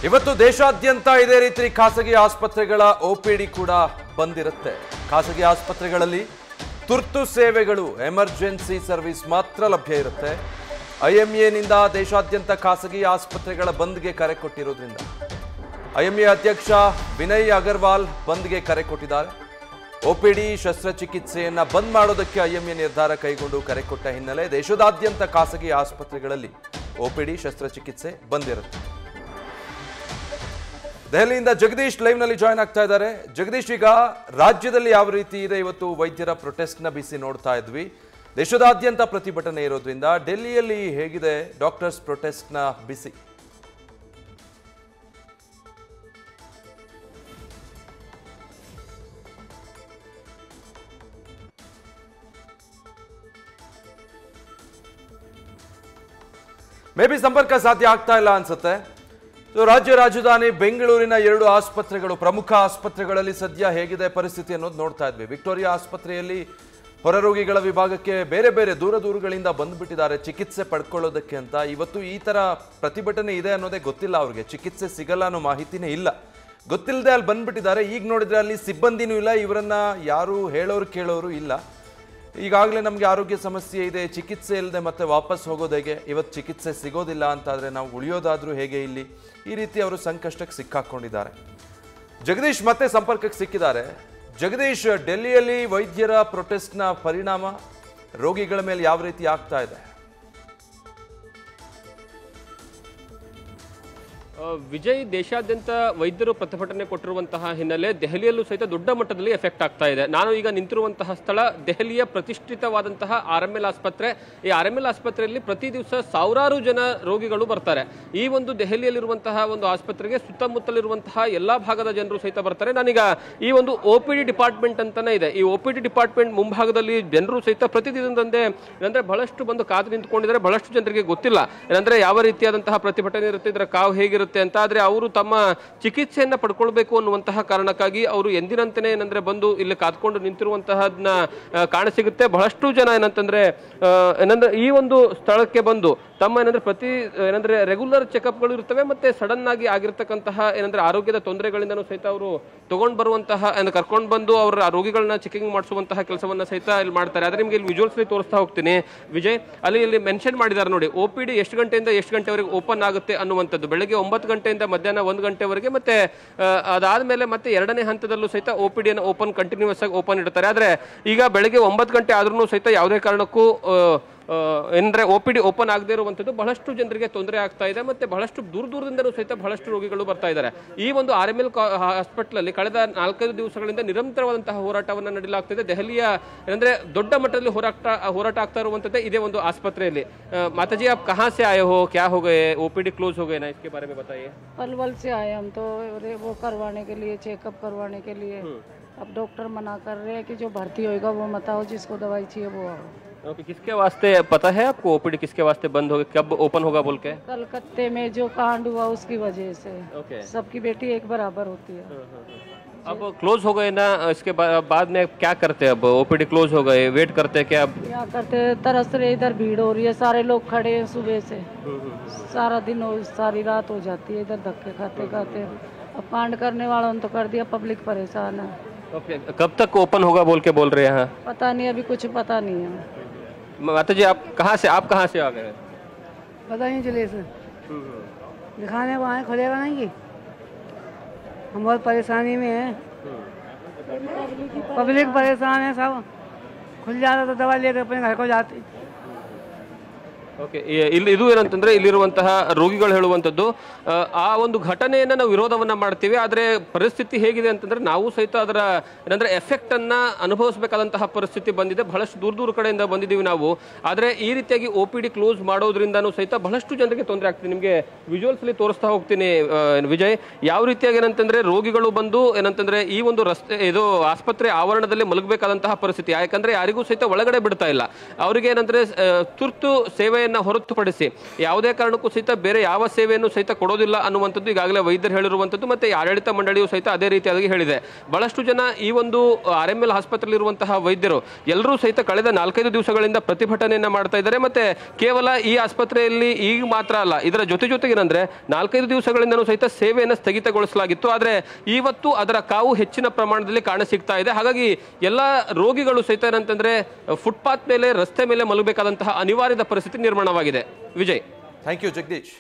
ಇವತ್ತು ದೇಶಾದ್ಯಂತ ಇದೇ ರೀತಿ ಖಾಸಗಿ ಆಸ್ಪತ್ರೆಗಳ ಒಪಿಡಿ ಕೂಡ ಬಂದಿರುತ್ತೆ. ಖಾಸಗಿ ಆಸ್ಪತ್ರೆಗಳಲ್ಲಿ ತುರ್ತು ಸೇವೆಗಳು ಎಮರ್ಜೆನ್ಸಿ ಸರ್ವಿಸ್ ಮಾತ್ರ ಲಭ್ಯ ಇರುತ್ತೆ. ಐಎಂಎನಿಂದ ದೇಶಾದ್ಯಂತ ಖಾಸಗಿ ಆಸ್ಪತ್ರೆಗಳ ಬಂದ್ಗೆ ಕರೆ ಕೊಟ್ಟಿರೋದ್ರಿಂದ ಐಎಂಎ ಅಧ್ಯಕ್ಷ ವಿನಯ್ ಅಗರ್ವಾಲ್ ಬಂದ್ಗೆ ಕರೆ ಕೊಟ್ಟಿದ್ದಾರೆ. ಒಪಿಡಿ ಶಸ್ತ್ರಚಿಕಿತ್ಸೆಯನ್ನ ಬಂದ್ ಮಾಡೋದಕ್ಕೆ ಐಎಂಎ ನಿರ್ಧಾರ ಕೈಗೊಂಡು ಕರೆ ಕೊಟ್ಟ ಹಿನ್ನೆಲೆ ದೇಶದಾದ್ಯಂತ ಖಾಸಗಿ ಆಸ್ಪತ್ರೆಗಳಲ್ಲಿ ಒಪಿಡಿ ಶಸ್ತ್ರಚಿಕಿತ್ಸೆ ಬಂದಿರುತ್ತೆ. ದೆಹಲಿಯಿಂದ ಜಗದೀಶ್ ಲೈವ್ ನಲ್ಲಿ ಜಾಯ್ನ್ ಆಗ್ತಾ ಇದ್ದಾರೆ. ಜಗದೀಶ್, ಈಗ ರಾಜ್ಯದಲ್ಲಿ ಯಾವ ರೀತಿ ಇದೆ ಇವತ್ತು ವೈದ್ಯರ ಪ್ರೊಟೆಸ್ಟ್ ನ ಬಿಸಿ ನೋಡ್ತಾ ಇದ್ವಿ. ದೇಶದಾದ್ಯಂತ ಪ್ರತಿಭಟನೆ ಇರೋದ್ರಿಂದ ಡೆಲ್ಲಿಯಲ್ಲಿ ಹೇಗಿದೆ ಡಾಕ್ಟರ್ಸ್ ಪ್ರೊಟೆಸ್ಟ್ ನ ಬಿಸಿ? ಮೇ ಬಿ ಸಂಪರ್ಕ ಸಾಧ್ಯ ಆಗ್ತಾ ಇಲ್ಲ ಅನ್ಸುತ್ತೆ. ರಾಜ್ಯ ರಾಜಧಾನಿ ಬೆಂಗಳೂರಿನ 2 ಆಸ್ಪತ್ರೆಗಳು, ಪ್ರಮುಖ ಆಸ್ಪತ್ರೆಗಳಲ್ಲಿ ಸದ್ಯ ಹೇಗಿದೆ ಪರಿಸ್ಥಿತಿ ಅನ್ನೋದು ನೋಡ್ತಾ ಇದ್ವಿ. ವಿಕ್ಟೋರಿಯಾ ಆಸ್ಪತ್ರೆಯಲ್ಲಿ ಹೊರರೋಗಿಗಳ ವಿಭಾಗಕ್ಕೆ ಬೇರೆ ಬೇರೆ ದೂರಗಳಿಂದ ಬಂದ್ಬಿಟ್ಟಿದ್ದಾರೆ ಚಿಕಿತ್ಸೆ ಪಡ್ಕೊಳ್ಳೋದಕ್ಕೆ ಅಂತ. ಇವತ್ತು ಈ ತರ ಪ್ರತಿಭಟನೆ ಇದೆ ಅನ್ನೋದೇ ಗೊತ್ತಿಲ್ಲ ಅವ್ರಿಗೆ, ಚಿಕಿತ್ಸೆ ಸಿಗಲ್ಲ ಅನ್ನೋ ಮಾಹಿತಿನೇ ಇಲ್ಲ, ಗೊತ್ತಿಲ್ಲದೆ ಅಲ್ಲಿ ಬಂದ್ಬಿಟ್ಟಿದ್ದಾರೆ. ಈಗ ನೋಡಿದ್ರೆ ಅಲ್ಲಿ ಸಿಬ್ಬಂದಿನೂ ಇಲ್ಲ, ಇವರನ್ನ ಯಾರು ಹೇಳೋರು ಕೇಳೋರು ಇಲ್ಲ. ಈಗಾಗಲೇ ನಮಗೆ ಆರೋಗ್ಯ ಸಮಸ್ಯೆ ಇದೆ, ಚಿಕಿತ್ಸೆ ಇಲ್ಲದೆ ಮತ್ತೆ ವಾಪಸ್ ಹೋಗೋದು ಹೇಗೆ, ಇವತ್ತು ಚಿಕಿತ್ಸೆ ಸಿಗೋದಿಲ್ಲ ಅಂತಾದರೆ ನಾವು ಉಳಿಯೋದಾದರೂ ಹೇಗೆ ಇಲ್ಲಿ, ಈ ರೀತಿ ಅವರು ಸಂಕಷ್ಟಕ್ಕೆ ಸಿಕ್ಕಾಕೊಂಡಿದ್ದಾರೆ. ಜಗದೀಶ್ ಮತ್ತೆ ಸಂಪರ್ಕಕ್ಕೆ ಸಿಕ್ಕಿದ್ದಾರೆ. ಜಗದೀಶ್, ಡೆಲ್ಲಿಯಲ್ಲಿ ವೈದ್ಯರ ಪ್ರೊಟೆಸ್ಟ್ನ ಪರಿಣಾಮ ರೋಗಿಗಳ ಮೇಲೆ ಯಾವ ರೀತಿ ಆಗ್ತಾ ಇದೆ? ವಿಜಯ್, ದೇಶಾದ್ಯಂತ ವೈದ್ಯರು ಪ್ರತಿಭಟನೆ ಕೊಟ್ಟಿರುವಂತಹ ಹಿನ್ನೆಲೆ ದೆಹಲಿಯಲ್ಲೂ ಸಹಿತ ದೊಡ್ಡ ಮಟ್ಟದಲ್ಲಿ ಎಫೆಕ್ಟ್ ಆಗ್ತಾ ಇದೆ. ನಾನು ಈಗ ನಿಂತಿರುವಂತಹ ಸ್ಥಳ ದೆಹಲಿಯ ಪ್ರತಿಷ್ಠಿತವಾದಂತಹ RML ಆಸ್ಪತ್ರೆ. ಈ RML ಆಸ್ಪತ್ರೆಯಲ್ಲಿ ಪ್ರತಿ ದಿವಸ ಸಾವಿರಾರು ಜನ ರೋಗಿಗಳು ಬರ್ತಾರೆ. ಈ ಒಂದು ದೆಹಲಿಯಲ್ಲಿರುವಂತಹ ಒಂದು ಆಸ್ಪತ್ರೆಗೆ ಸುತ್ತಮುತ್ತಲಿರುವಂತಹ ಎಲ್ಲಾ ಭಾಗದ ಜನರು ಸಹಿತ ಬರ್ತಾರೆ. ನಾನೀಗ ಈ ಒಂದು OPD ಡಿಪಾರ್ಟ್ಮೆಂಟ್ ಅಂತಾನೆ ಇದೆ, ಈ OPD ಡಿಪಾರ್ಟ್ಮೆಂಟ್ ಮುಂಭಾಗದಲ್ಲಿ ಜನರು ಸಹಿತ ಪ್ರತಿದಿನದಂತೆ ಏನಂದ್ರೆ ಬಹಳಷ್ಟು ಬಂದು ಕಾದು ನಿಂತ್ಕೊಂಡಿದ್ದಾರೆ. ಬಹಳಷ್ಟು ಜನರಿಗೆ ಗೊತ್ತಿಲ್ಲ ಏನಂದ್ರೆ ಯಾವ ರೀತಿಯಾದಂತಹ ಪ್ರತಿಭಟನೆ ಇರುತ್ತೆ, ಇದರ ಕಾವು ಹೇಗಿರುತ್ತೆ ಅಂತ. ಆದ್ರೆ ಅವರು ತಮ್ಮ ಚಿಕಿತ್ಸೆಯನ್ನ ಪಡ್ಕೊಳ್ಬೇಕು ಅನ್ನುವಂತಹ ಕಾರಣಕ್ಕಾಗಿ ಅವರು ಎಂದಿನಂತೆಯೇ ಏನಂದ್ರೆ ಬಂದು ಇಲ್ಲಿ ಕಾದ್ಕೊಂಡು ನಿಂತಿರುವಂತಹದನ್ನ ಕಾಣಸಿಗುತ್ತೆ. ಬಹಳಷ್ಟು ಜನ ಏನಂತಂದ್ರೆ ಈ ಒಂದು ಸ್ಥಳಕ್ಕೆ ಬಂದು ತಮ್ಮ ಏನಂದ್ರೆ ರೆಗ್ಯುಲರ್ ಚೆಕಪ್ಗಳು ಇರ್ತವೆ, ಮತ್ತೆ ಸಡನ್ ಆಗಿ ಆಗಿರ್ತಕ್ಕಂತಹ ಏನಂದ್ರೆ ಆರೋಗ್ಯದ ತೊಂದರೆಗಳಿಂದನೂ ಸಹಿತ ಅವರು ತಗೊಂಡ್ ಬರುವಂತಹ ಕರ್ಕೊಂಡು ಬಂದು ಅವರ ರೋಗಿಗಳನ್ನ ಚೆಕಿಂಗ್ ಮಾಡಿಸುವಂತಹ ಕೆಲಸವನ್ನ ಸಹಿತ ಇಲ್ಲಿ ಮಾಡ್ತಾರೆ. ಆದ್ರೆ ನಿಮ್ಗೆ ಇಲ್ಲಿ ವಿಜುವಲ್ಸ್ ತೋರಿಸ್ತಾ ಹೋಗ್ತೀನಿ ವಿಜಯ್. ಇಲ್ಲಿ ಮೆನ್ಷನ್ ಮಾಡಿದ್ದಾರೆ ನೋಡಿ, OPD ಎಷ್ಟು ಗಂಟೆಯಿಂದ ಎಷ್ಟು ಗಂಟೆವರೆಗೆ ಓಪನ್ ಆಗುತ್ತೆ ಅನ್ನುವಂಥದ್ದು. ಬೆಳಗ್ಗೆ 9 ಗಂಟೆಯಿಂದ ಮಧ್ಯಾಹ್ನ 1 ಗಂಟೆವರೆಗೆ, ಮತ್ತೆ ಅದಾದ್ಮೇಲೆ ಮತ್ತೆ 2ನೇ ಹಂತದಲ್ಲೂ ಸಹಿತ OPD ಅನ್ನು ಕಂಟಿನ್ಯೂಸ್ ಆಗಿ ಓಪನ್ ಇಡ್ತಾರೆ. ಆದ್ರೆ ಈಗ ಬೆಳಗ್ಗೆ 9 ಗಂಟೆ ಆದ್ರೂ ಸಹಿತ ಯಾವುದೇ ಕಾರಣಕ್ಕೂ ಏನಂದ್ರೆ OPD ಓಪನ್ ಆಗದೆ ಇರುವಂತದ್ದು ಬಹಳಷ್ಟು ಜನರಿಗೆ ತೊಂದರೆ ಆಗ್ತಾ ಇದೆ. ಮತ್ತೆ ಬಹಳಷ್ಟು ದೂರದಿಂದಲೂ ಸಹಿತ ಬಹಳಷ್ಟು ರೋಗಿಗಳು ಬರ್ತಾ ಇದ್ದಾರೆ. ಈ ಒಂದು RML ಹಾಸ್ಪಿಟಲ್ ಅಲ್ಲಿ ಕಳೆದ 4-5 ದಿವಸಗಳಿಂದ ನಿರಂತರವಾದಂತಹ ಹೋರಾಟವನ್ನು ನಡೆಸಲಾಗ್ತಿದೆ. ದೆಹಲಿಯ ಏನಂದ್ರೆ ದೊಡ್ಡ ಮಟ್ಟದಲ್ಲಿ ಹೋರಾಟ ಆಗ್ತಾ ಇರುವಂತದ್ದೇ ಇದೇ ಒಂದು ಆಸ್ಪತ್ರೆಯಲ್ಲಿ. माताजी, आप कहाँ से आए हो, क्या हो गए, OPD क्लोज हो गए ना, इसके बारे में बताइए। पलवल से आए हम तो वो करवाने के लिए, चेकअप करवाने के लिए। अब डॉक्टर मना कर रहे हैं कि जो भर्ती होएगा वो मत आओ, जिसको दवाई चाहिए वो आओ। ओके, किसके वास्ते पता है आपको OPD किसके वास्ते बंद होगा, कब ओपन होगा बोल के? कलकत्ते में जो कांड हुआ उसकी वजह से। ओके, सबकी बेटी एक बराबर होती है। अब क्लोज हो गए ना, इसके बाद में क्या करते हैं? अब OPD क्लोज हो गए, वेट करते हैं क्या? क्या करते, तरस रहे, इधर भीड़ हो रही है, सारे लोग खड़े हैं सुबह से, सारा दिन सारी रात हो जाती है इधर धक्के खाते खाते। अब कांड करने वालों ने तो कर दिया, पब्लिक परेशान है। ओके, कब तक ओपन होगा बोल के बोल रहे हैं? पता नहीं, अभी कुछ पता नहीं है। माताजी, आप कहाँ से आ गए? पता नहीं चले से दिखाने वहाँ खुलेगा नहीं, हम बहुत परेशानी में हैं, पब्लिक परेशान है, सब खुल जाता तो दवा लेकर अपने घर को जाते। ಓಕೆ, ಇದು ಏನಂತಂದ್ರೆ ಇಲ್ಲಿರುವಂತಹ ರೋಗಿಗಳು ಹೇಳುವಂಥದ್ದು ಆ ಒಂದು ಘಟನೆಯನ್ನ ನಾವು ವಿರೋಧವನ್ನ ಮಾಡ್ತೀವಿ. ಆದ್ರೆ ಪರಿಸ್ಥಿತಿ ಹೇಗಿದೆ ಅಂತಂದ್ರೆ ನಾವು ಸಹಿತ ಅದರ ಏನಂದ್ರೆ ಎಫೆಕ್ಟ್ ಅನ್ನ ಅನುಭವಿಸಬೇಕಾದಂತಹ ಪರಿಸ್ಥಿತಿ ಬಂದಿದೆ. ಬಹಳಷ್ಟು ದೂರ ಕಡೆಯಿಂದ ಬಂದಿದ್ದೀವಿ ನಾವು. ಆದ್ರೆ ಈ ರೀತಿಯಾಗಿ OPD ಕ್ಲೋಸ್ ಮಾಡೋದ್ರಿಂದನೂ ಸಹಿತ ಬಹಳಷ್ಟು ಜನರಿಗೆ ತೊಂದರೆ ಆಗ್ತಿದೆ. ನಿಮಗೆ ವಿಜುವಲ್ಸ್ ಅಲ್ಲಿ ತೋರಿಸ್ತಾ ಹೋಗ್ತೀನಿ ವಿಜಯ್, ಯಾವ ರೀತಿಯಾಗಿ ಏನಂತಂದ್ರೆ ರೋಗಿಗಳು ಬಂದು ಏನಂತಂದ್ರೆ ಈ ಒಂದು ಇದು ಆಸ್ಪತ್ರೆ ಆವರಣದಲ್ಲಿ ಮಲಗಬೇಕಾದಂತಹ ಪರಿಸ್ಥಿತಿ. ಯಾಕಂದ್ರೆ ಯಾರಿಗೂ ಸಹಿತ ಒಳಗಡೆ ಬಿಡ್ತಾ ಇಲ್ಲ. ಅವರಿಗೆ ಏನಂದ್ರೆ ತುರ್ತು ಸೇವೆ ಸೇವೆಯನ್ನು ಹೊರತುಪಡಿಸಿ ಯಾವುದೇ ಕಾರಣಕ್ಕೂ ಸಹಿತ ಬೇರೆ ಯಾವ ಸೇವೆಯನ್ನು ಸಹಿತ ಕೊಡೋದಿಲ್ಲ ಅನ್ನುವಂಥದ್ದು ಈಗಾಗಲೇ ವೈದ್ಯರು ಹೇಳಿರುವಂಥದ್ದು, ಮತ್ತೆ ಆಡಳಿತ ಮಂಡಳಿಯು ಸಹಿತ ಅದೇ ರೀತಿಯಾಗಿ ಹೇಳಿದೆ. ಬಹಳಷ್ಟು ಜನ ಈ ಒಂದು RML ಆಸ್ಪತ್ರೆಯಲ್ಲಿರುವಂತಹ ವೈದ್ಯರು ಎಲ್ಲರೂ ಸಹಿತ ಕಳೆದ 4-5 ದಿವಸಗಳಿಂದ ಪ್ರತಿಭಟನೆಯನ್ನ ಮಾಡ್ತಾ ಇದ್ದಾರೆ. ಮತ್ತೆ ಕೇವಲ ಈ ಆಸ್ಪತ್ರೆಯಲ್ಲಿ ಈಗ ಮಾತ್ರ ಅಲ್ಲ, ಇದರ ಜೊತೆಗೇನಂದ್ರೆ 4-5 ದಿವಸಗಳಿಂದನೂ ಸಹಿತ ಸೇವೆಯನ್ನು ಸ್ಥಗಿತಗೊಳಿಸಲಾಗಿತ್ತು. ಆದ್ರೆ ಇವತ್ತು ಅದರ ಕಾವು ಹೆಚ್ಚಿನ ಪ್ರಮಾಣದಲ್ಲಿ ಕಾಣಸಿಗ್ತಾ ಇದೆ. ಹಾಗಾಗಿ ಎಲ್ಲ ರೋಗಿಗಳು ಸಹಿತ ಏನಂತಂದ್ರೆ ಫುಟ್ಪಾತ್ ಮೇಲೆ, ರಸ್ತೆ ಮೇಲೆ ಮಲಗಬೇಕಾದಂತಹ ಅನಿವಾರ್ಯದ ಪರಿಸ್ಥಿತಿ ನಿರ್ಮಾಣವಾಗಿದೆ. Vijay, thank you Jagadish.